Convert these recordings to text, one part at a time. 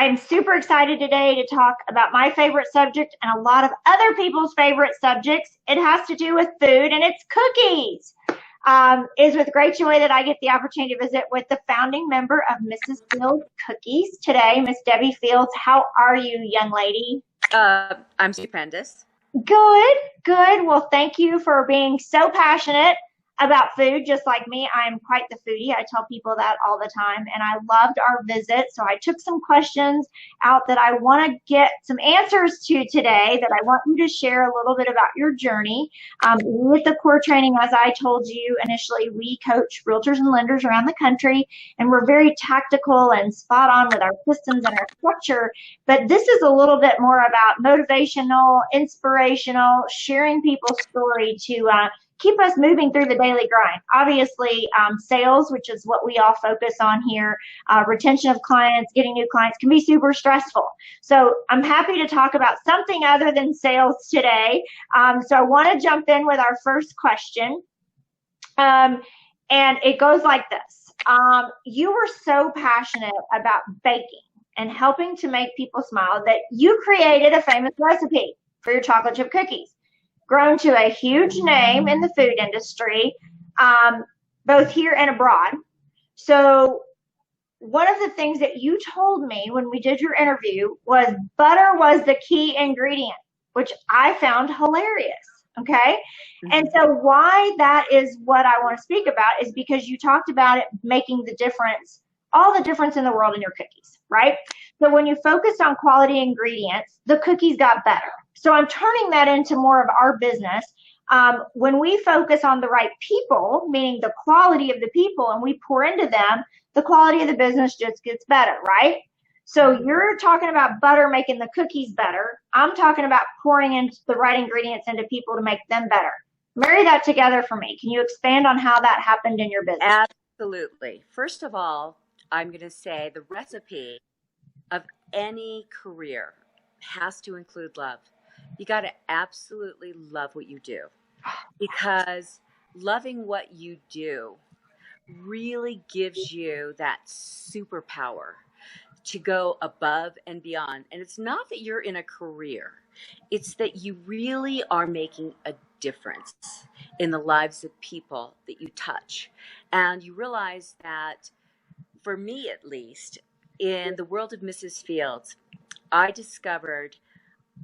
I'm super excited today to talk about my favorite subject and a lot of other people's favorite subjects. It has to do with food, and it's cookies. It's with great joy that I get the opportunity to visit with the founding member of Mrs. Fields Cookies today, Miss Debbi Fields. How are you, young lady? I'm stupendous. Good, good. Well, thank you for being so passionate about food, just like me. I'm quite the foodie. I tell people that all the time, and I loved our visit. So I took some questions out that I want to get some answers to today that I want you to share a little bit about your journey. With the core training, as I told you initially, we coach realtors and lenders around the country, and we're very tactical and spot on with our systems and our structure. But this is a little bit more about motivational, inspirational, sharing people's story to keep us moving through the daily grind. Obviously, sales, which is what we all focus on here, retention of clients, getting new clients can be super stressful. So I'm happy to talk about something other than sales today. So I want to jump in with our first question. And it goes like this. You were so passionate about baking and helping to make people smile that you created a famous recipe for your chocolate chip cookies, grown to a huge name in the food industry, both here and abroad. So one of the things that you told me when we did your interview was butter was the key ingredient, which I found hilarious. Okay. And so why that is what I want to speak about is because you talked about it making the difference, all the difference in the world in your cookies, right? So when you focused on quality ingredients, the cookies got better. So I'm turning that into more of our business. When we focus on the right people, meaning the quality of the people, and we pour into them, the quality of the business just gets better, right? So you're talking about butter making the cookies better. I'm talking about pouring in the right ingredients into people to make them better. Marry that together for me. Can you expand on how that happened in your business? Absolutely. First of all, I'm going to say the recipe of any career has to include love. You got to absolutely love what you do, because loving what you do really gives you that superpower to go above and beyond. And it's not that you're in a career, it's that you really are making a difference in the lives of people that you touch. And you realize that, for me at least, in the world of Mrs. Fields, I discovered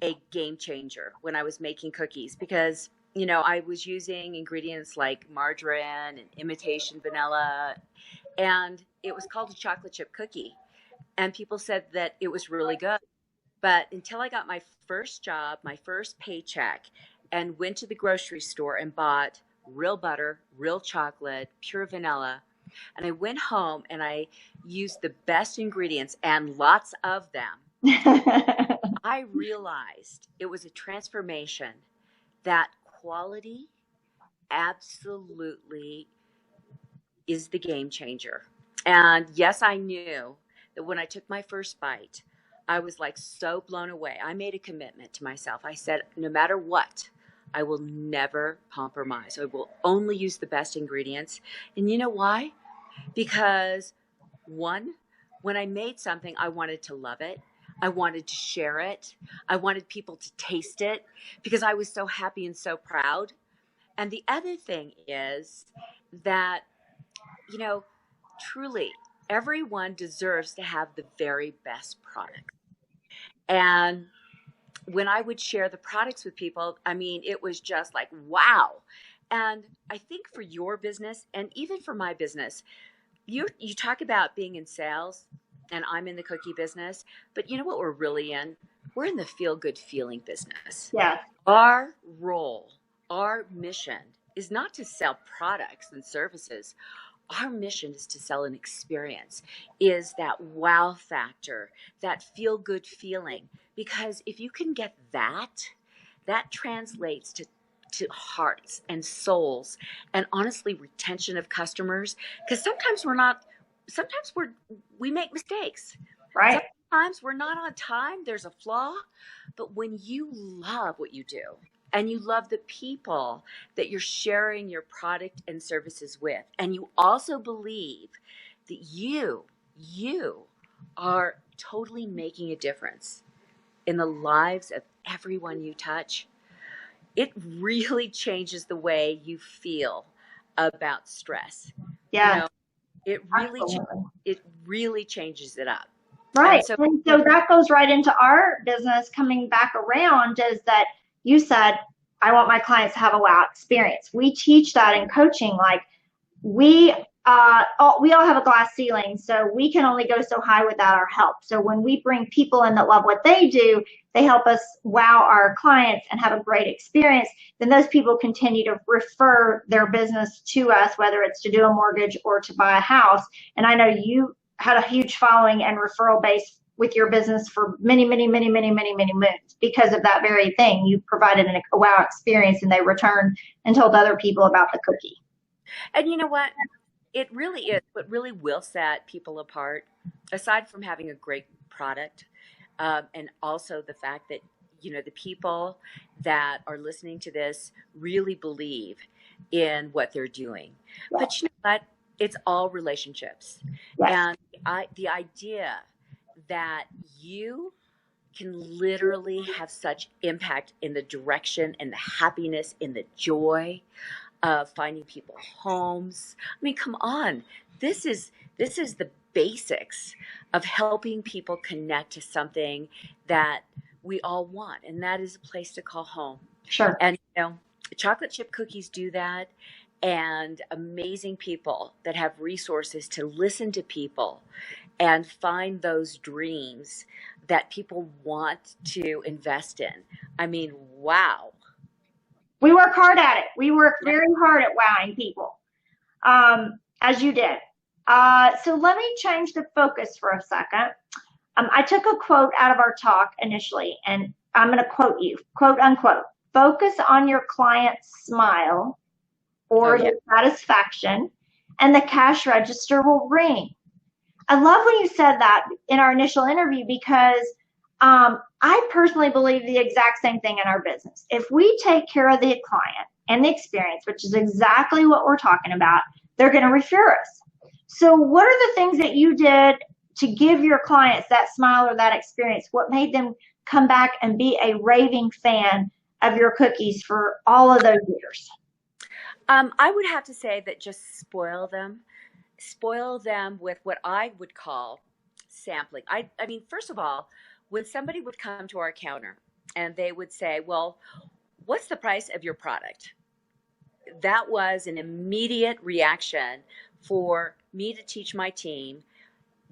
a game changer when I was making cookies, because I was using ingredients like margarine and imitation vanilla, and it was called a chocolate chip cookie. And people said that it was really good. But until I got my first job, my first paycheck, and went to the grocery store and bought real butter, real chocolate, pure vanilla, and I went home and I used the best ingredients and lots of them, I realized it was a transformation. That quality absolutely is the game changer. And yes, I knew that when I took my first bite, I was like so blown away. I made a commitment to myself. I said, no matter what, I will never compromise. I will only use the best ingredients. And you know why? Because one, when I made something, I wanted to love it. I wanted to share it. I wanted people to taste it because I was so happy and so proud. And the other thing is that, you know, truly, everyone deserves to have the very best product. And when I would share the products with people, I mean, it was just like, wow. And I think for your business and even for my business, you talk about being in sales, and I'm in the cookie business, but you know what we're really in? We're in the feel good feeling business. Yeah. Our role, our mission is not to sell products and services. Our mission is to sell an experience, is that wow factor, that feel good feeling. Because if you can get that, that translates to hearts and souls, and honestly retention of customers. Because sometimes we make mistakes. Right. Sometimes we're not on time, there's a flaw. But when you love what you do and you love the people that you're sharing your product and services with, and you also believe that you are totally making a difference in the lives of everyone you touch, it really changes the way you feel about stress. You Yes, know, absolutely. it really changes it up. Right. And so, And so that goes right into our business coming back around is that you said, I want my clients to have a wow experience. We teach that in coaching. Like we we all have a glass ceiling, so we can only go so high without our help. So when we bring people in that love what they do, they help us wow our clients and have a great experience. Then those people continue to refer their business to us, whether it's to do a mortgage or to buy a house. And I know you had a huge following and referral base with your business for many, many, many, many, many, many moons because of that very thing. You provided a wow experience, and they returned and told other people about the cookie. and you know what? It really is what really will set people apart, aside from having a great product, and also the fact that, the people that are listening to this really believe in what they're doing. Yes. But you know what? It's all relationships. Yes. And the idea that you can literally have such impact in the direction and the happiness and the joy of finding people homes. I mean, come on. This is the basics of helping people connect to something that we all want, and that is a place to call home. Sure. And chocolate chip cookies do that, and amazing people that have resources to listen to people and find those dreams that people want to invest in. I mean, wow. We work hard at it. We work very hard at wowing people, as you did. So let me change the focus for a second. I took a quote out of our talk initially, and I'm going to quote you, quote unquote, focus on your client's smile or their satisfaction, and the cash register will ring. I love when you said that in our initial interview because I personally believe the exact same thing in our business. If we take care of the client and the experience, which is exactly what we're talking about, they're going to refer us. So what are the things that you did to give your clients that smile or that experience? What made them come back and be a raving fan of your cookies for all of those years? I would have to say that just spoil them with what I would call sampling. I mean, first of all, when somebody would come to our counter and they would say, well, what's the price of your product? That was an immediate reaction for me to teach my team.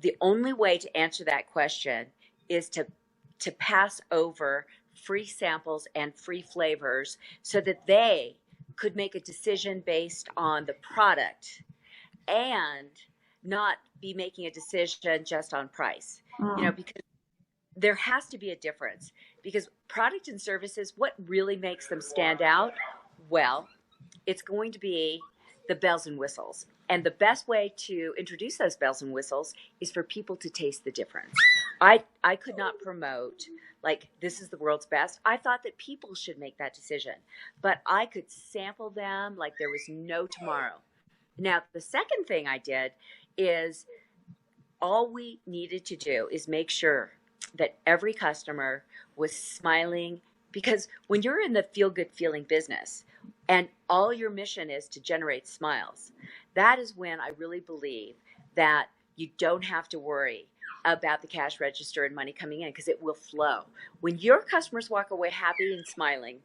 The only way to answer that question is to pass over free samples and free flavors so that they could make a decision based on the product and not be making a decision just on price. Because there has to be a difference, because product and services, what really makes them stand out? Well, it's going to be the bells and whistles. And the best way to introduce those bells and whistles is for people to taste the difference. I could not promote like this is the world's best. I thought that people should make that decision, but I could sample them like there was no tomorrow. Now, the second thing I did is all we needed to do is make sure that every customer was smiling, because when you're in the feel good feeling business and all your mission is to generate smiles, that is when I really believe that you don't have to worry about the cash register and money coming in, because it will flow. When your customers walk away happy and smiling,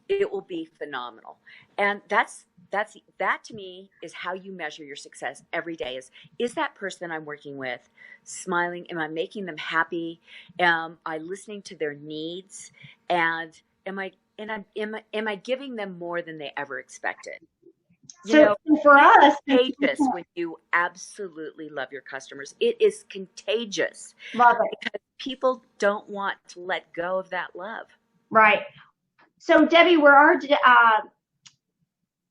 it will be phenomenal. And that to me is how you measure your success every day. Is that person I'm working with smiling? Am I making them happy? Am I listening to their needs? And am I giving them more than they ever expected? For us, it's contagious when you absolutely love your customers. It is contagious. Love it. Because people don't want to let go of that love. Right. So Debbi, where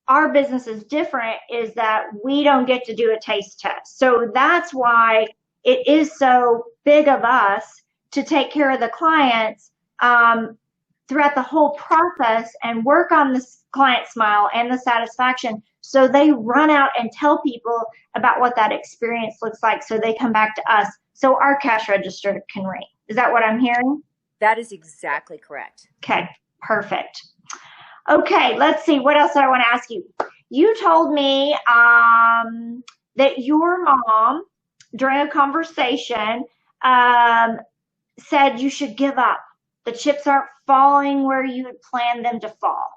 our business is different is that we don't get to do a taste test. So that's why it is so big of us to take care of the clients throughout the whole process and work on the client smile and the satisfaction, so they run out and tell people about what that experience looks like, so they come back to us so our cash register can ring. Is that what I'm hearing? That is exactly correct. Okay, perfect. Okay, let's see. What else do I want to ask you? You told me that your mom, during a conversation, um, said you should give up. The chips aren't falling where you had planned them to fall.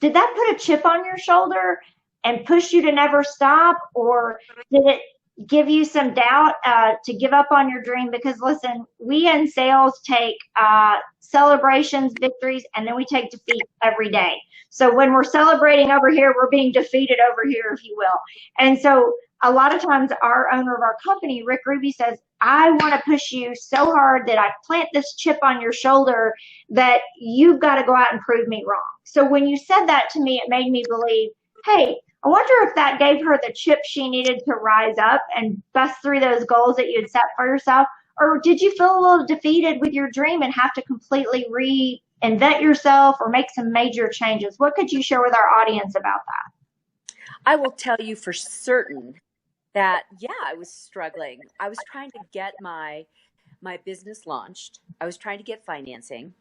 Did that put a chip on your shoulder and push you to never stop, or did it give you some doubt to give up on your dream? Because listen, we in sales take celebrations, victories, and then we take defeat every day. So when we're celebrating over here, we're being defeated over here, if you will. And so a lot of times our owner of our company, Rick Ruby, says, I want to push you so hard that I plant this chip on your shoulder that you've got to go out and prove me wrong. So when you said that to me, it made me believe, hey, I wonder if that gave her the chip she needed to rise up and bust through those goals that you had set for yourself. Or did you feel a little defeated with your dream and have to completely reinvent yourself or make some major changes? What could you share with our audience about that? I will tell you for certain that, yeah, I was struggling. I was trying to get my business launched. I was trying to get financing.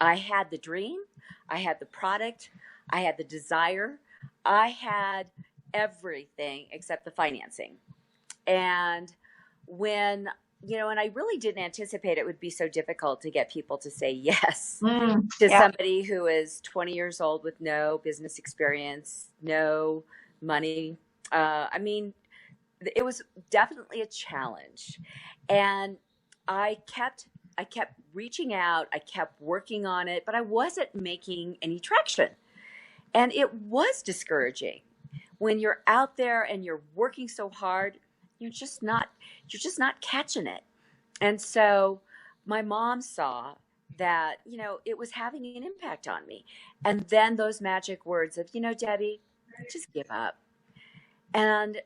I had the dream, I had the product, I had the desire, I had everything except the financing. And when, and I really didn't anticipate it would be so difficult to get people to say yes to somebody who is 20 years old with no business experience, no money. It was definitely a challenge. And I kept reaching out, I kept working on it, but I wasn't making any traction. And it was discouraging. When you're out there and you're working so hard, you're just not catching it. And so my mom saw that, it was having an impact on me. And then those magic words of, Debbi, just give up. And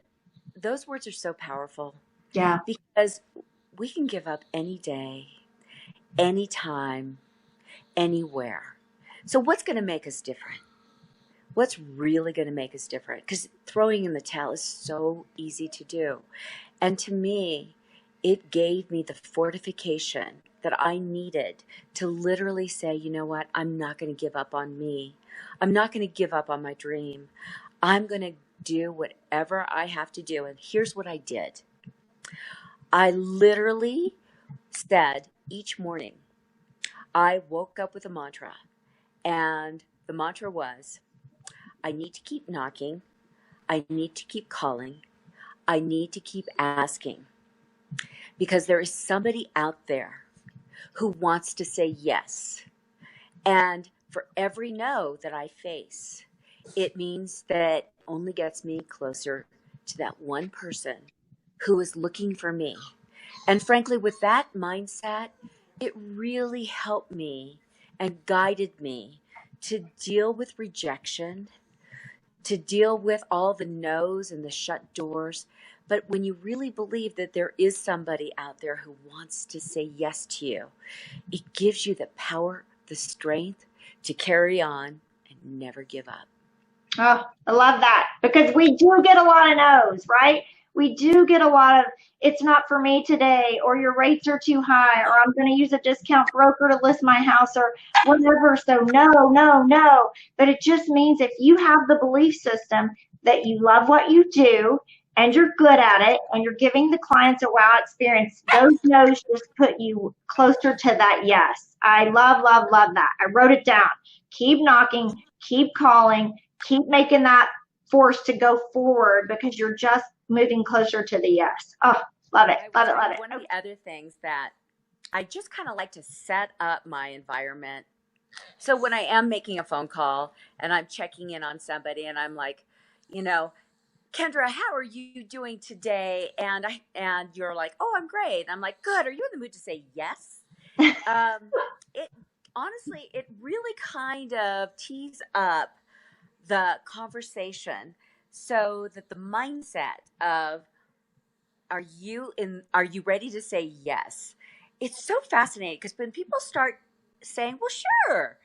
those words are so powerful. Yeah. Because we can give up any day, anytime, anywhere. So what's going to make us different? What's really going to make us different? Because throwing in the towel is so easy to do. And to me, it gave me the fortification that I needed to literally say, you know what? I'm not going to give up on me. I'm not going to give up on my dream. I'm going to do whatever I have to do. And here's what I did. I literally said each morning, I woke up with a mantra. And the mantra was, I need to keep knocking. I need to keep calling. I need to keep asking. Because there is somebody out there who wants to say yes. And for every no that I face, it means that it only gets me closer to that one person who is looking for me. And frankly, with that mindset, it really helped me and guided me to deal with rejection, to deal with all the no's and the shut doors. But when you really believe that there is somebody out there who wants to say yes to you, it gives you the power, the strength to carry on and never give up. Oh, I love that, because we do get a lot of no's, right? We do get a lot of, it's not for me today, or your rates are too high, or I'm going to use a discount broker to list my house, or whatever. So no, no, no. But it just means if you have the belief system that you love what you do and you're good at it and you're giving the clients a wow experience, those no's just put you closer to that yes. I love, love, love that. I wrote it down. Keep knocking, keep calling, keep making that force to go forward, because you're just moving closer to the yes. Oh, love it, love it, love it. One of the other things that I just kind of like to set up my environment. So when I am making a phone call and I'm checking in on somebody and I'm like, Kendra, how are you doing today? And you're like, oh, I'm great. I'm like, good. Are you in the mood to say yes? It really kind of tees up the conversation so that the mindset of, are you ready to say yes? It's so fascinating, because when people start saying, well, sure,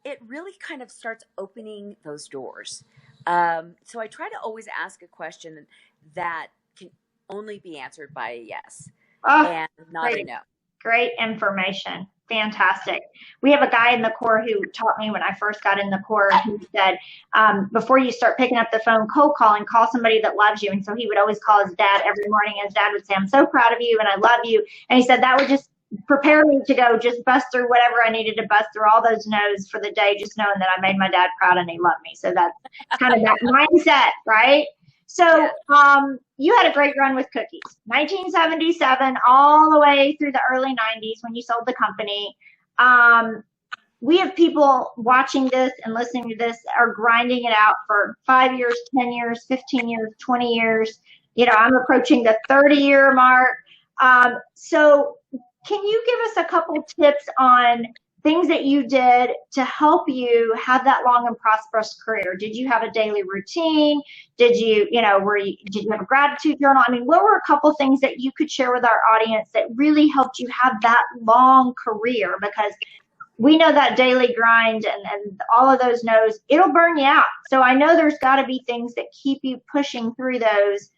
it really kind of starts opening those doors. So I try to always ask a question that can only be answered by a yes. Oh, and not a great. no. Great information. Fantastic. We have a guy in the Corps who taught me when I first got in the Corps. He said, before you start picking up the phone cold calling, call somebody that loves you. And so he would always call his dad every morning. His dad would say, I'm so proud of you and I love you. And he said that would just prepare me to go just bust through whatever I needed to bust through, all those no's for the day, just knowing that I made my dad proud and he loved me. So that's kind of that mindset, right? So Yeah. you had a great run with cookies, 1977 all the way through the early 90s when you sold the company. We have people watching this and listening to this are grinding it out for 5 years, 10 years, 15 years, 20 years. You know, I'm approaching the 30-year mark. So can you give us a couple tips on things that you did to help you have that long and prosperous career? Did you have a daily routine? Did you, did you have a gratitude journal? I mean, what were a couple things that you could share with our audience that really helped you have that long career? Because we know that daily grind and all of those no's, it'll burn you out. So I know there's got to be things that keep you pushing through those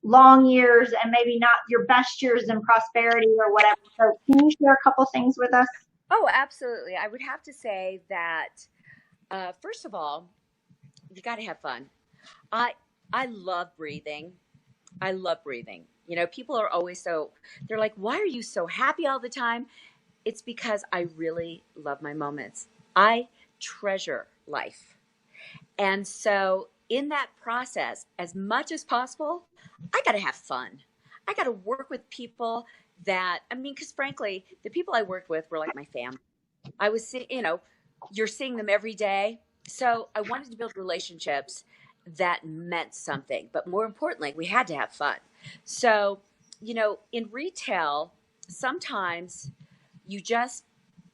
long years and maybe not your best years in prosperity or whatever. So can you share a couple things with us? Oh, absolutely. I would have to say that first of all, you got to have fun. I I love breathing. I love breathing. You know, people are always they're like, why are you so happy all the time? It's because I really love my moments. I treasure life. And so, in that process, as much as possible, I got to have fun. I got to work with people that, I mean, because frankly, the people I worked with were like my family. I was seeing, you're seeing them every day. So I wanted to build relationships that meant something. But more importantly, we had to have fun. So, in retail, sometimes you just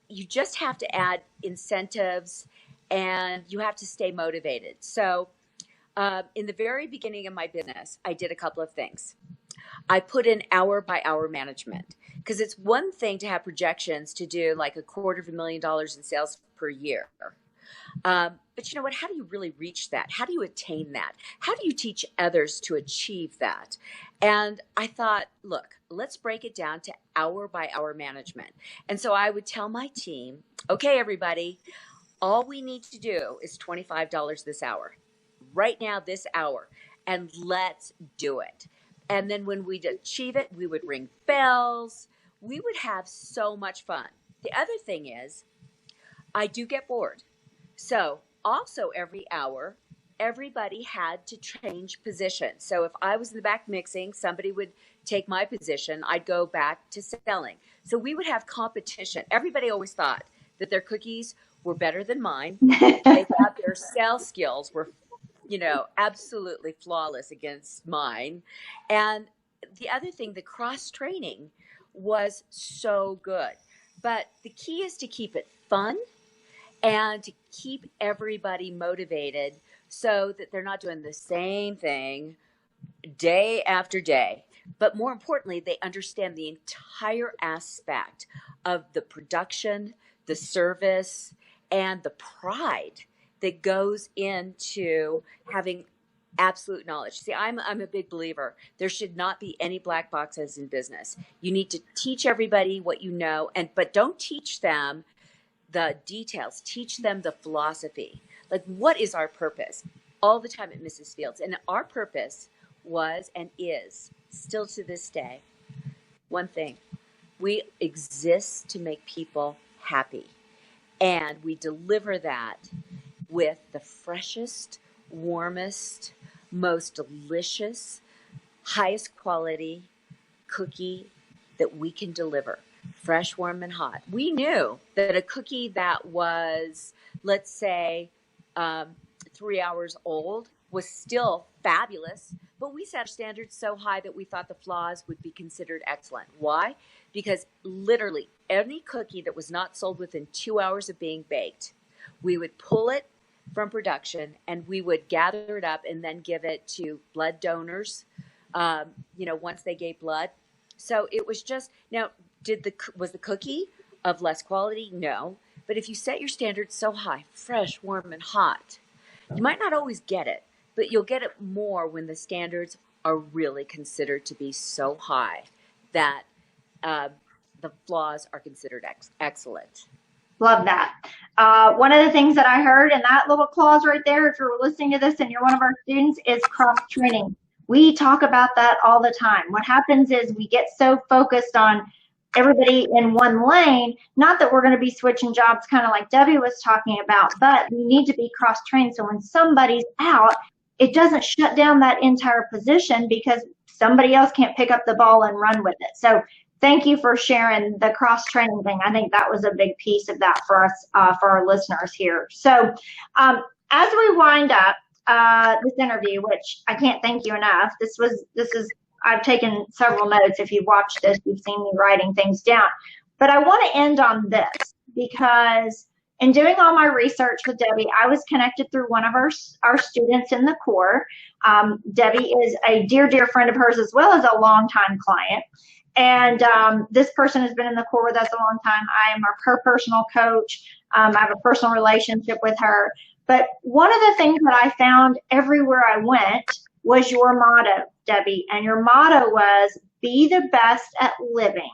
you just have to add incentives and you have to stay motivated. So, in the very beginning of my business, I did a couple of things. I put in hour by hour management because it's one thing to have projections to do like $250,000 in sales per year. But you know what? How do you really reach that? How do you attain that? How do you teach others to achieve that? And I thought, look, let's break it down to hour by hour management. And so I would tell my team, okay, everybody, all we need to do is $25 this hour, right now, this hour, and let's do it. And then when we'd achieve it, we would ring bells. We would have so much fun. The other thing is, I do get bored. So, also every hour, everybody had to change position. So, if I was in the back mixing, somebody would take my position. I'd go back to selling. So, we would have competition. Everybody always thought that their cookies were better than mine. They thought their sales skills were, absolutely flawless against mine. And the other thing, the cross training was so good. But the key is to keep it fun and to keep everybody motivated so that they're not doing the same thing day after day. But more importantly, they understand the entire aspect of the production, the service, and the pride that goes into having absolute knowledge. See, I'm a big believer. There should not be any black boxes in business. You need to teach everybody what you know, but don't teach them the details, teach them the philosophy. Like, what is our purpose? All the time at Mrs. Fields. And our purpose was and is still to this day one thing: we exist to make people happy. And we deliver that with the freshest, warmest, most delicious, highest quality cookie that we can deliver. Fresh, warm, and hot. We knew that a cookie that was, let's say, 3 hours old was still fabulous, but we set our standards so high that we thought the flaws would be considered excellent. Why? Because literally any cookie that was not sold within 2 hours of being baked, we would pull it from production and we would gather it up and then give it to blood donors. Once they gave blood. So it was just now. Was the cookie of less quality? No. But if you set your standards so high, fresh, warm, and hot, you might not always get it, but you'll get it more when the standards are really considered to be so high that the flaws are considered excellent. Love that. One of the things that I heard in that little clause right there, if you're listening to this and you're one of our students, is cross training. We talk about that all the time. What happens is we get so focused on everybody in one lane, not that we're going to be switching jobs kind of like Debbi was talking about, but we need to be cross trained. So when somebody's out, it doesn't shut down that entire position because somebody else can't pick up the ball and run with it. So thank you for sharing the cross-training thing. I think that was a big piece of that for us, for our listeners here. So as we wind up this interview, which I can't thank you enough, I've taken several notes. If you've watched this, you've seen me writing things down. But I want to end on this because in doing all my research with Debbi, I was connected through one of our students in the Corps. Debbi is a dear, dear friend of hers as well as a longtime client. And this person has been in the Corps with us a long time. I am her personal coach. I have a personal relationship with her. But one of the things that I found everywhere I went was your motto, Debbi. And your motto was, be the best at living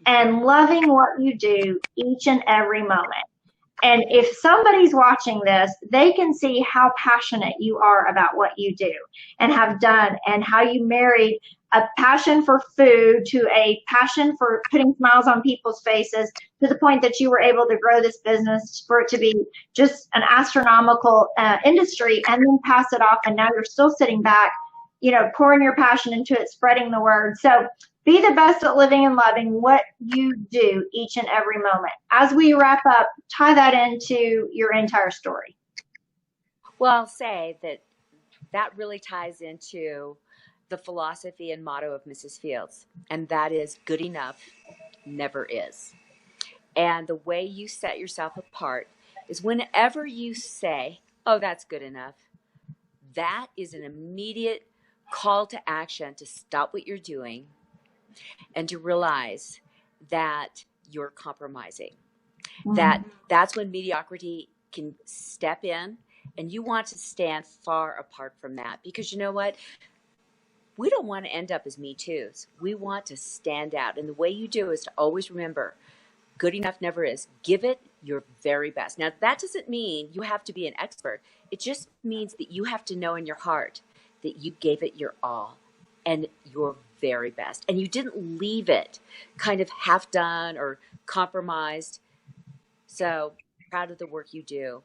and loving what you do each and every moment. And if somebody's watching this, they can see how passionate you are about what you do and have done, and how you married a passion for food to a passion for putting smiles on people's faces, to the point that you were able to grow this business for it to be just an astronomical industry, and then pass it off. And now you're still sitting back, pouring your passion into it, spreading the word. So be the best at living and loving what you do each and every moment. As we wrap up, tie that into your entire story. Well, I'll say that really ties into the philosophy and motto of Mrs. Fields, and that is, good enough never is. And the way you set yourself apart is whenever you say, oh, that's good enough, that is an immediate call to action to stop what you're doing and to realize that you're compromising. That's when mediocrity can step in, and you want to stand far apart from that, because you know what? We don't want to end up as Me Too's. We want to stand out. And the way you do is to always remember, good enough never is. Give it your very best. Now, that doesn't mean you have to be an expert. It just means that you have to know in your heart that you gave it your all and your very best. And you didn't leave it kind of half done or compromised. So proud of the work you do.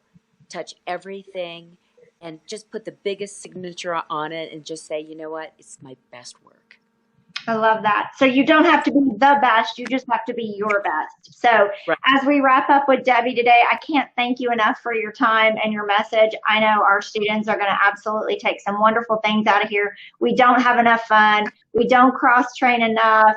Touch everything and just put the biggest signature on it and just say, you know what, it's my best work. I love that. So you don't have to be the best, you just have to be your best. So right. As we wrap up with Debbi today, I can't thank you enough for your time and your message. I know our students are going to absolutely take some wonderful things out of here. We don't have enough fun. We don't cross-train enough.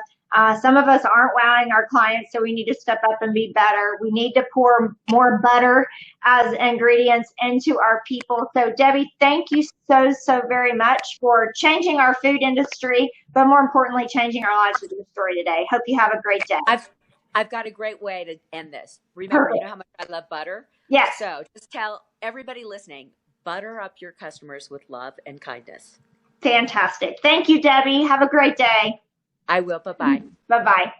Some of us aren't wowing our clients, so we need to step up and be better. We need to pour more butter as ingredients into our people. So Debbi, thank you so very much for changing our food industry, but more importantly, changing our lives with your story today. Hope you have a great day. I've got a great way to end this. Remember, Perfect. You know how much I love butter? Yes. So just tell everybody listening, butter up your customers with love and kindness. Fantastic. Thank you, Debbi. Have a great day. I will. Bye-bye. Bye-bye.